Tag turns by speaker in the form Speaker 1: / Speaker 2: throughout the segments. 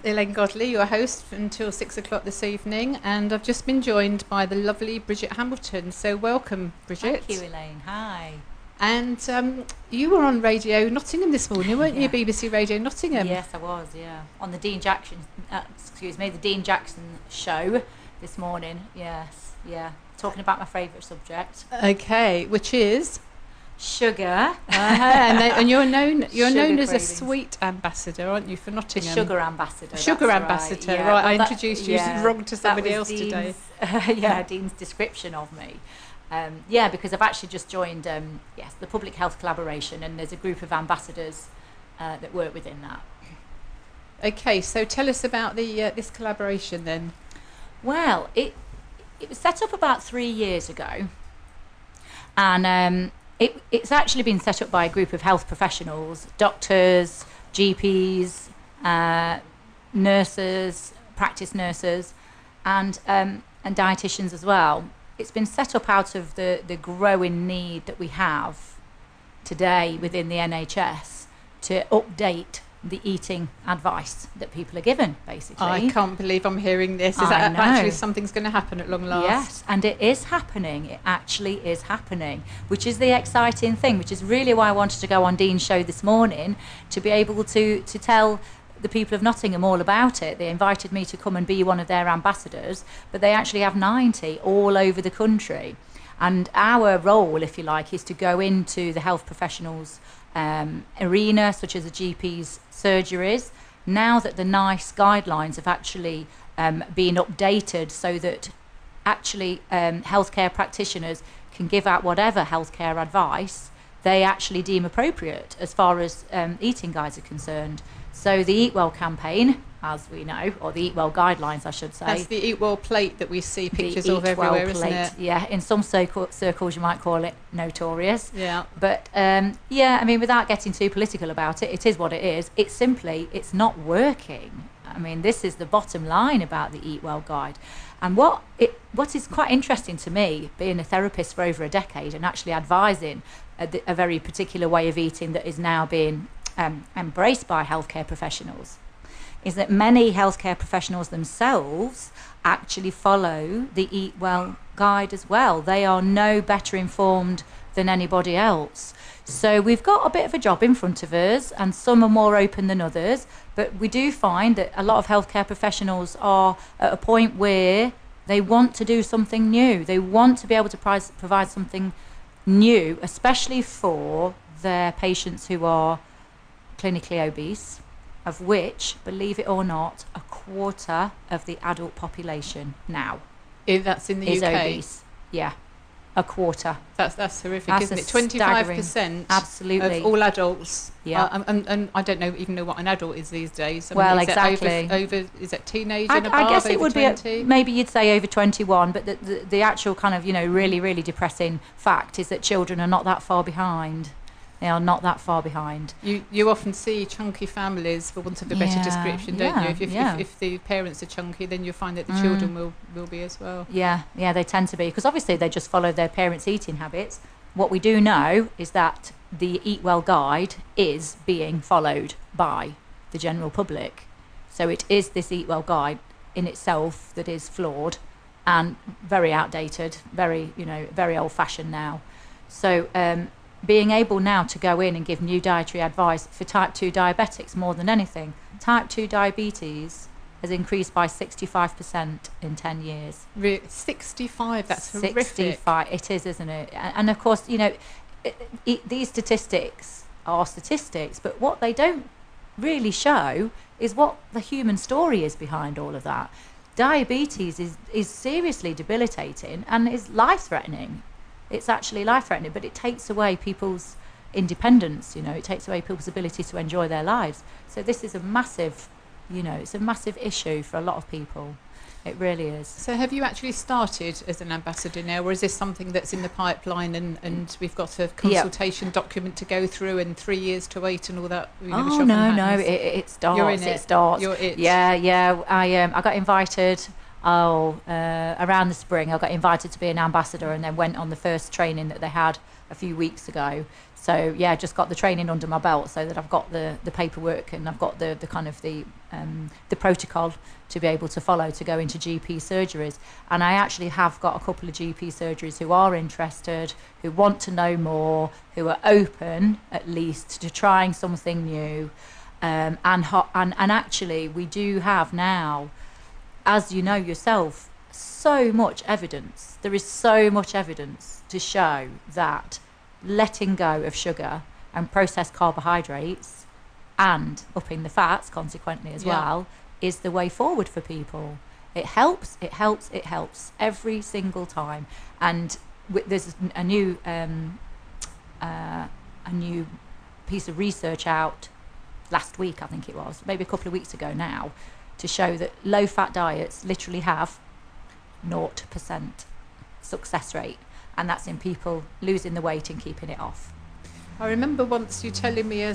Speaker 1: Elaine Godley, your host until 6 o'clock this evening, and I've just been joined by the lovely Bridget Hamilton. So welcome, Bridget.
Speaker 2: Thank you, Elaine. Hi.
Speaker 1: And you were on Radio Nottingham this morning, weren't you? BBC Radio Nottingham.
Speaker 2: Yes, I was. Yeah, on the Dean Jackson, the Dean Jackson show this morning. Yes, yeah, talking about my favourite subject.
Speaker 1: Okay, which is
Speaker 2: sugar.
Speaker 1: And you're known
Speaker 2: Sugar
Speaker 1: as a
Speaker 2: cravings.
Speaker 1: sweet ambassador, aren't you, for
Speaker 2: The
Speaker 1: Nottingham?
Speaker 2: sugar ambassador.
Speaker 1: Sugar
Speaker 2: that's
Speaker 1: ambassador,
Speaker 2: right. Yeah,
Speaker 1: right.
Speaker 2: well,
Speaker 1: I
Speaker 2: that-
Speaker 1: introduced you
Speaker 2: yeah,
Speaker 1: wrong to
Speaker 2: that
Speaker 1: somebody
Speaker 2: was
Speaker 1: else today.
Speaker 2: Dean's description of me. Yeah, because I've actually just joined the Public Health Collaboration, and there's a group of ambassadors that work within that.
Speaker 1: Okay, so tell us about the this collaboration then.
Speaker 2: Well, it was set up about 3 years ago, and it's actually been set up by a group of health professionals, doctors, GPs, nurses, practice nurses, and dietitians as well. It's been set up out of the growing need that we have today within the NHS to update the eating advice that people are given, basically.
Speaker 1: I can't believe I'm hearing this. Is
Speaker 2: I
Speaker 1: that
Speaker 2: know.
Speaker 1: actually something's going to happen at long last?
Speaker 2: Yes, and it is happening. It actually is happening, which is the exciting thing, which is really why I wanted to go on Dean's show this morning, to be able to tell the people of Nottingham all about it. They invited me to come and be one of their ambassadors, but they actually have 90 all over the country. And our role, if you like, is to go into the health professionals' arena, such as the GP's surgeries, now that the NICE guidelines have actually been updated so that actually healthcare practitioners can give out whatever healthcare advice they actually deem appropriate as far as eating guides are concerned. So the Eat Well campaign, as we know, or the Eat Well guidelines, I should say.
Speaker 1: That's the Eat Well plate that we see pictures
Speaker 2: the
Speaker 1: of
Speaker 2: Eat Well
Speaker 1: everywhere, isn't
Speaker 2: plate.
Speaker 1: it?
Speaker 2: Yeah, in some circles you might call it notorious.
Speaker 1: Yeah.
Speaker 2: But yeah, I mean, without getting too political about it, it is what it is. It's not working. I mean, this is the bottom line about the Eat Well guide. And what is quite interesting to me, being a therapist for over a decade and actually advising a very particular way of eating that is now being embraced by healthcare professionals, is that many healthcare professionals themselves actually follow the Eat Well guide as well. They are no better informed than anybody else. So we've got a bit of a job in front of us, and some are more open than others, but we do find that a lot of healthcare professionals are at a point where they want to do something new. They want to be able to provide something new, especially for their patients who are clinically obese, of which, believe it or not, a quarter of the adult population now
Speaker 1: That's in the
Speaker 2: is
Speaker 1: UK.
Speaker 2: obese. Yeah, a quarter.
Speaker 1: That's horrific,
Speaker 2: That's
Speaker 1: isn't
Speaker 2: a
Speaker 1: it? 25%
Speaker 2: Absolutely.
Speaker 1: of all adults.
Speaker 2: Yeah.
Speaker 1: And I don't even know what an adult is these days. I mean,
Speaker 2: Well,
Speaker 1: is it
Speaker 2: exactly.
Speaker 1: is it teenage and above?
Speaker 2: I guess it
Speaker 1: over
Speaker 2: would
Speaker 1: 20?
Speaker 2: be maybe you'd say over 21, but the actual kind of really really depressing fact is that children are not that far behind. They are not that far behind.
Speaker 1: You often see chunky families, for want of a better
Speaker 2: Yeah,
Speaker 1: description, don't you?
Speaker 2: yeah.
Speaker 1: If the parents are chunky, then you'll find that the children will be as well.
Speaker 2: Yeah, they tend to be, because obviously they just follow their parents' eating habits. What we do know is that the Eat Well guide is being followed by the general public. So it is this Eat Well guide in itself that is flawed and very outdated, very old-fashioned now. So being able now to go in and give new dietary advice for type 2 diabetics more than anything. Type 2 diabetes has increased by 65% in 10 years.
Speaker 1: 65, that's
Speaker 2: 65,
Speaker 1: horrific.
Speaker 2: it is, isn't it? And of course, these statistics are statistics, but what they don't really show is what the human story is behind all of that. Diabetes is seriously debilitating and is life-threatening. It's actually life-threatening, but it takes away people's independence, it takes away people's ability to enjoy their lives. So this is a massive, it's a massive issue for a lot of people. It really is.
Speaker 1: So have you actually started as an ambassador now, or is this something that's in the pipeline and we've got a consultation document to go through and 3 years to wait and all that?
Speaker 2: Oh, no, it starts.
Speaker 1: You're in it.
Speaker 2: It starts.
Speaker 1: You're it.
Speaker 2: Yeah. I got invited around the spring. I got invited to be an ambassador and then went on the first training that they had a few weeks ago So yeah, just got the training under my belt so that I've got the paperwork and I've got the kind of the protocol to be able to follow to go into GP surgeries. And I actually have got a couple of GP surgeries who are interested, who want to know more, who are open at least to trying something new. And actually we do have now, as you know yourself, so much evidence. There is so much evidence to show that letting go of sugar and processed carbohydrates and upping the fats consequently as well is the way forward for people. It helps every single time. And there's a new piece of research out last week, I think it was, maybe a couple of weeks ago now, to show that low fat diets literally have 0% success rate, and that's in people losing the weight and keeping it off.
Speaker 1: I remember once you telling me a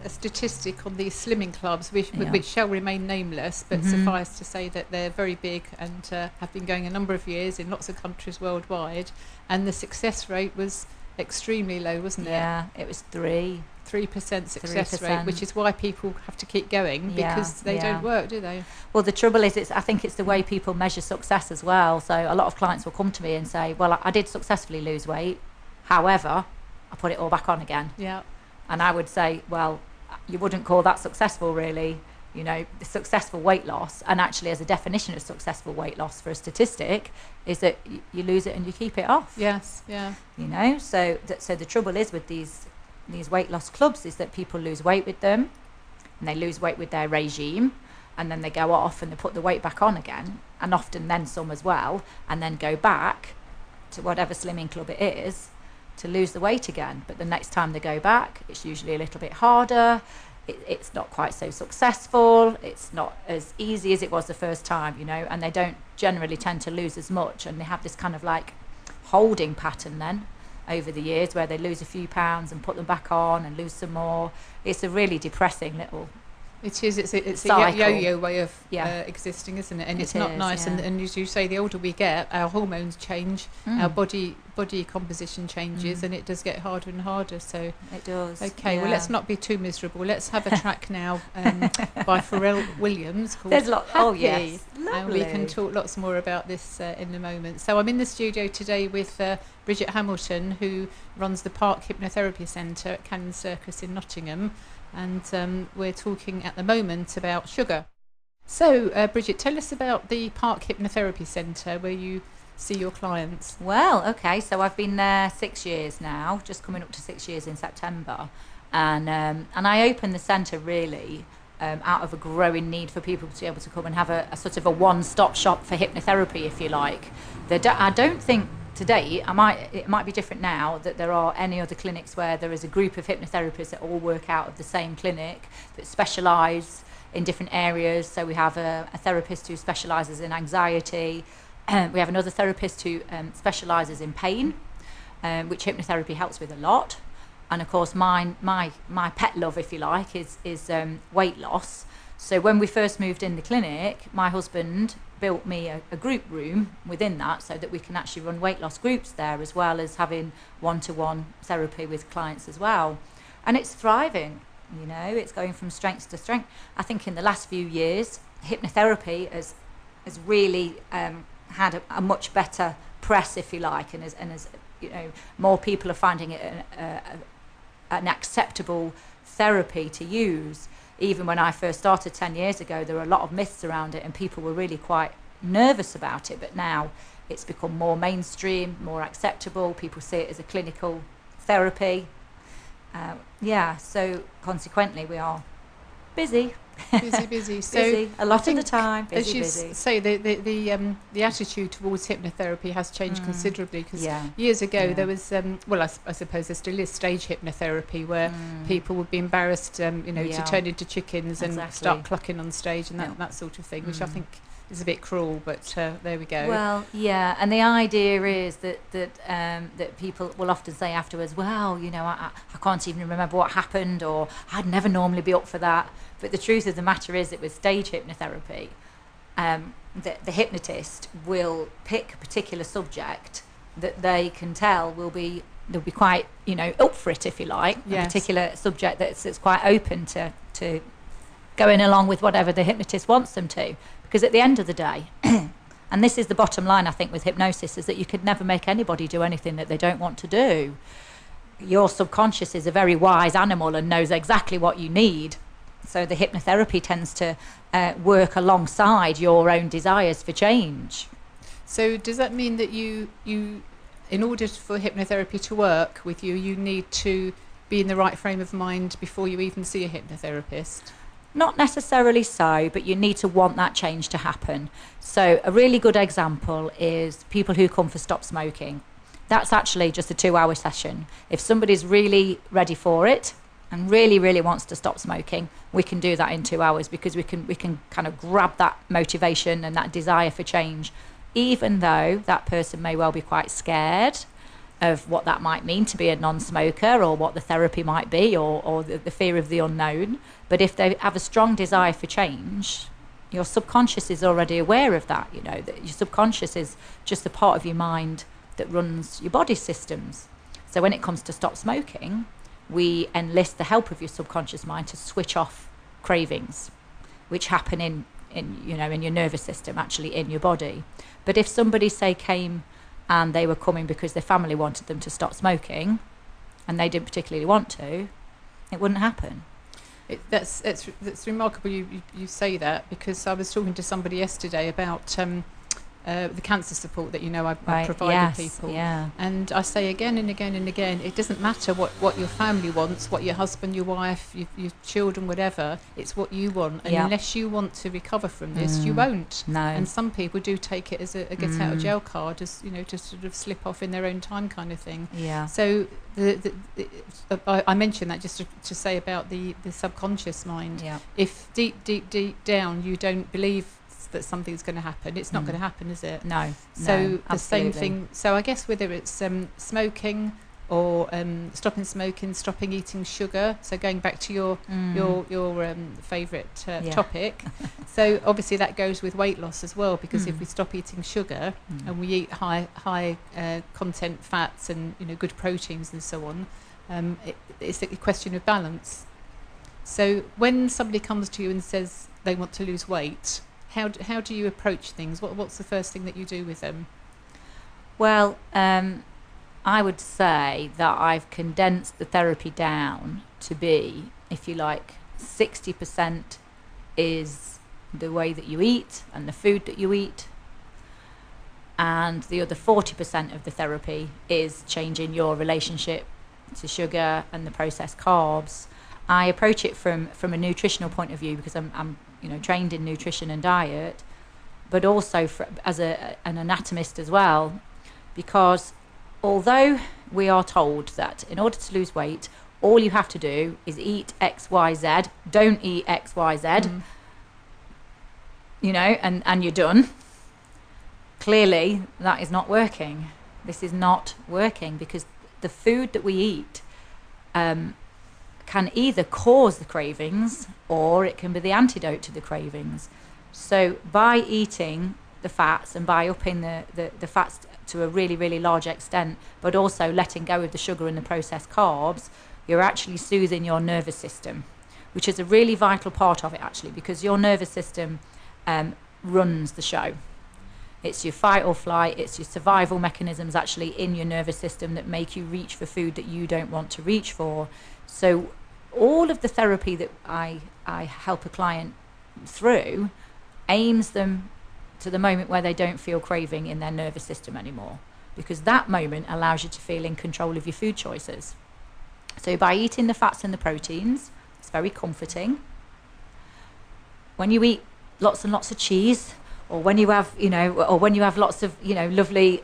Speaker 1: statistic on these slimming clubs, which shall remain nameless, but suffice to say that they're very big and have been going a number of years in lots of countries worldwide, and the success rate was extremely low, wasn't it?
Speaker 2: Yeah, it was 3%
Speaker 1: success rate, which is why people have to keep going, because they don't work, do they?
Speaker 2: Well, the trouble is, I think it's the way people measure success as well. So a lot of clients will come to me and say, well, I did successfully lose weight, however, I put it all back on again.
Speaker 1: Yeah.
Speaker 2: And I would say, well, you wouldn't call that successful, really. You know, the successful weight loss, and actually as a definition of successful weight loss for a statistic, is that you lose it and you keep it off.
Speaker 1: Yes, yeah.
Speaker 2: You know, so the trouble is with these weight loss clubs is that people lose weight with them, and they lose weight with their regime, and then they go off and they put the weight back on again, and often then some as well, and then go back to whatever slimming club it is to lose the weight again. But the next time they go back, it's usually a little bit harder. It's not quite so successful. It's not as easy as it was the first time, you know, and they don't generally tend to lose as much, and they have this kind of like holding pattern then over the years where they lose a few pounds and put them back on and lose some more. It's a really depressing little
Speaker 1: It is. It's a
Speaker 2: cycle.
Speaker 1: yo-yo way of existing, isn't it? And it's not nice.
Speaker 2: Yeah.
Speaker 1: And as you say, the older we get, our hormones change, our body composition changes, and it does get harder and harder. So
Speaker 2: it does.
Speaker 1: Okay, well, let's not be too miserable. Let's have a track now by Pharrell Williams called
Speaker 2: There's lots.
Speaker 1: Happy.
Speaker 2: Oh yes, lovely.
Speaker 1: And we can talk lots more about this in a moment. So I'm in the studio today with Bridget Hamilton, who runs the Park Hypnotherapy Centre at Cannon Circus in Nottingham. And we're talking at the moment about sugar. So, Bridget, tell us about the Park Hypnotherapy Centre where you see your clients.
Speaker 2: Well, okay, so I've been there 6 years now, just coming up to 6 years in September. And I opened the centre really out of a growing need for people to be able to come and have a sort of a one-stop shop for hypnotherapy, if you like. I don't think today, it might be different now, that there are any other clinics where there is a group of hypnotherapists that all work out of the same clinic that specialise in different areas. So we have a therapist who specialises in anxiety. We have another therapist who specialises in pain, which hypnotherapy helps with a lot. And of course, my pet love, if you like, is weight loss. So when we first moved in the clinic, my husband built me a group room within that so that we can actually run weight loss groups there, as well as having one-to-one therapy with clients as well. And it's thriving, you know, it's going from strength to strength. I think in the last few years, hypnotherapy has really had a much better press, if you like, and as you know, more people are finding it an acceptable therapy to use. Even when I first started 10 years ago, there were a lot of myths around it and people were really quite nervous about it. But now it's become more mainstream, more acceptable. People see it as a clinical therapy. So consequently we are busy.
Speaker 1: Busy. So
Speaker 2: busy. A lot of the time, busy.
Speaker 1: As you say, the attitude towards hypnotherapy has changed considerably, because years ago there was, I suppose there still is stage hypnotherapy where people would be embarrassed, to turn into chickens and start clucking on stage and that sort of thing, which I think is a bit cruel, but there we go.
Speaker 2: Well, yeah, and the idea is that people will often say afterwards, well, you know, I can't even remember what happened, or I'd never normally be up for that. But the truth of the matter is that with stage hypnotherapy, the hypnotist will pick a particular subject that they can tell will be they'll be quite, up for it, if you like.
Speaker 1: Yes.
Speaker 2: A particular subject that's quite open to going along with whatever the hypnotist wants them to. Because at the end of the day, and this is the bottom line, I think, with hypnosis, is that you could never make anybody do anything that they don't want to do. Your subconscious is a very wise animal and knows exactly what you need. So the hypnotherapy tends to work alongside your own desires for change.
Speaker 1: So does that mean that you in order for hypnotherapy to work with you, you need to be in the right frame of mind before you even see a hypnotherapist?
Speaker 2: Not necessarily so, but you need to want that change to happen. So a really good example is people who come for stop smoking. That's actually just a 2-hour session. If somebody's really ready for it and really, really wants to stop smoking, we can do that in 2 hours, because we can kind of grab that motivation and that desire for change, even though that person may well be quite scared of what that might mean to be a non-smoker, or what the therapy might be, or the fear of the unknown. But if they have a strong desire for change, your subconscious is already aware of that. That your subconscious is just a part of your mind that runs your body systems. So when it comes to stop smoking, we enlist the help of your subconscious mind to switch off cravings, which happen in your nervous system, actually in your body. But if somebody, say, came and they were coming because their family wanted them to stop smoking and they didn't particularly want to, it wouldn't happen.
Speaker 1: That's remarkable you say that, because I was talking to somebody yesterday about the cancer support that I provide people.
Speaker 2: Yeah.
Speaker 1: And I say again and again and again, it doesn't matter what your family wants, what your husband, your wife, your children, whatever, it's what you want. And unless you want to recover from this, you won't.
Speaker 2: No.
Speaker 1: And some people do take it as a get out of jail card, as to sort of slip off in their own time kind of thing.
Speaker 2: Yeah.
Speaker 1: So I mentioned that just to say about the subconscious mind.
Speaker 2: Yeah.
Speaker 1: If deep down you don't believe that something's going to happen, it's not going to happen, is it?
Speaker 2: No.
Speaker 1: So the same
Speaker 2: absolutely.
Speaker 1: thing. So I guess whether it's smoking or stopping smoking, stopping eating sugar. So going back to your favourite topic. So obviously that goes with weight loss as well, because if we stop eating sugar and we eat high content fats and good proteins and so on, it's a question of balance. So when somebody comes to you and says they want to lose weight, how do you approach things? What's the first thing that you do with them?
Speaker 2: Well, I would say that I've condensed the therapy down to be, if you like, 60% is the way that you eat and the food that you eat, and the other 40% of the therapy is changing your relationship to sugar and the processed carbs. I approach it from a nutritional point of view, because I'm trained in nutrition and diet, but also as an anatomist as well, because although we are told that in order to lose weight, all you have to do is eat X, Y, Z, don't eat X, Y, Z, and you're done. Clearly, that is not working. This is not working, because the food that we eat can either cause the cravings, or it can be the antidote to the cravings. So by eating the fats and by upping the fats to a really, really large extent, but also letting go of the sugar and the processed carbs, you're actually soothing your nervous system, which is a really vital part of it, actually, because your nervous system runs the show. It's your fight or flight, it's your survival mechanisms actually in your nervous system that make you reach for food that you don't want to reach for. So all of the therapy that I help a client through aims them to the moment where they don't feel craving in their nervous system anymore, because that moment allows you to feel in control of your food choices. So by eating the fats and the proteins, it's very comforting. When you eat lots and lots of cheese, or when you have, lots of, lovely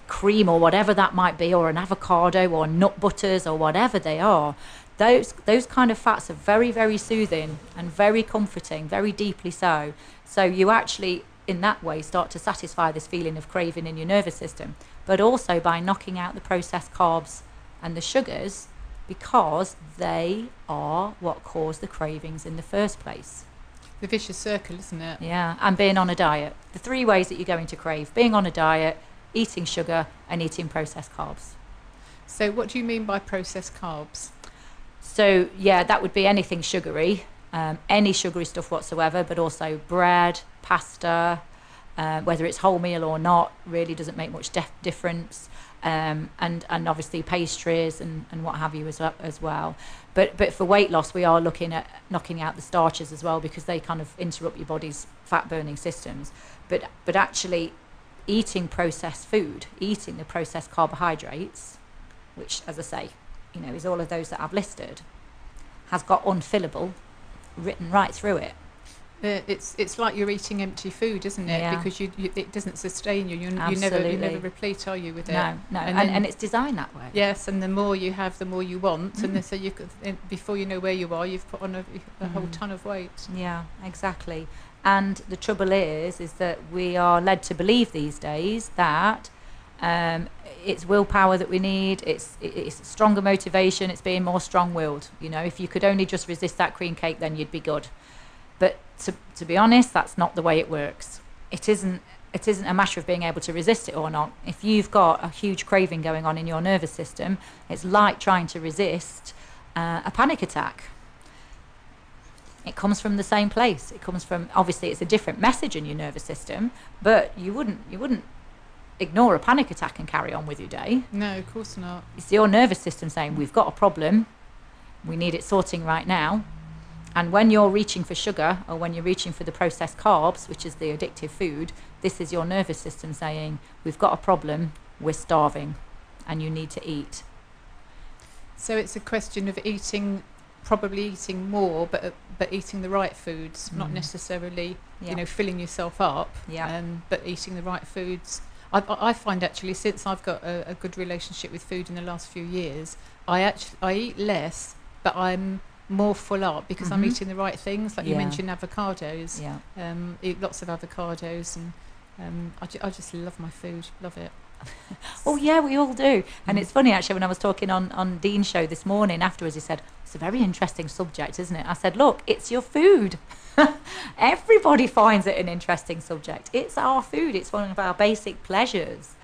Speaker 2: cream or whatever that might be, or an avocado or nut butters or whatever they are, those kind of fats are very, very soothing and very comforting, very deeply so. So you actually, in that way, start to satisfy this feeling of craving in your nervous system, but also by knocking out the processed carbs and the sugars, because they are what cause the cravings in the first place.
Speaker 1: The vicious circle, isn't it?
Speaker 2: Yeah, and being on a diet. The 3 ways that you're going to crave: being on a diet, eating sugar, and eating processed carbs.
Speaker 1: So what do you mean by processed carbs?
Speaker 2: So yeah, that would be anything sugary, any sugary stuff whatsoever, but also bread, pasta, whether it's wholemeal or not, really doesn't make much difference. And obviously pastries and what have you as well. But for weight loss, we are looking at knocking out the starches as well, because they kind of interrupt your body's fat burning systems. But actually eating processed food, eating the processed carbohydrates, which, as I say, is all of those that I've listed, has got unfillable written right through it.
Speaker 1: It's like you're eating empty food, isn't it?
Speaker 2: Yeah.
Speaker 1: Because it doesn't sustain you. You never replete, are you, with it?
Speaker 2: No, and it's designed that way.
Speaker 1: Yes, and the more you have, the more you want, and so you could, before you know where you are, you've put on a whole ton of weight.
Speaker 2: Yeah, exactly. And the trouble is that we are led to believe these days that it's willpower that we need. It's stronger motivation. It's being more strong-willed. If you could only just resist that cream cake, then you'd be good. But to be honest, that's not the way it works. It isn't a matter of being able to resist it or not. If you've got a huge craving going on in your nervous system, it's like trying to resist a panic attack. It comes from the same place. It comes from, obviously it's a different message in your nervous system, but you wouldn't ignore a panic attack and carry on with your day.
Speaker 1: No, of course not.
Speaker 2: It's your nervous system saying, we've got a problem, we need it sorting right now. And when you're reaching for sugar, or when you're reaching for the processed carbs, which is the addictive food, this is your nervous system saying, we've got a problem, we're starving, and you need to eat.
Speaker 1: So it's a question of probably eating more, but eating the right foods, not necessarily, filling yourself up, but eating the right foods. I find actually, since I've got a good relationship with food in the last few years, I eat less, but I'm more full up because I'm eating the right things. Like you mentioned, avocados. Eat lots of avocados, and I just love my food, love it.
Speaker 2: Oh yeah, we all do. And it's funny actually, when I was talking on Dean's show this morning afterwards, he said, it's a very interesting subject, isn't it? I said, look, it's your food. Everybody finds it an interesting subject. It's our food. It's one of our basic pleasures.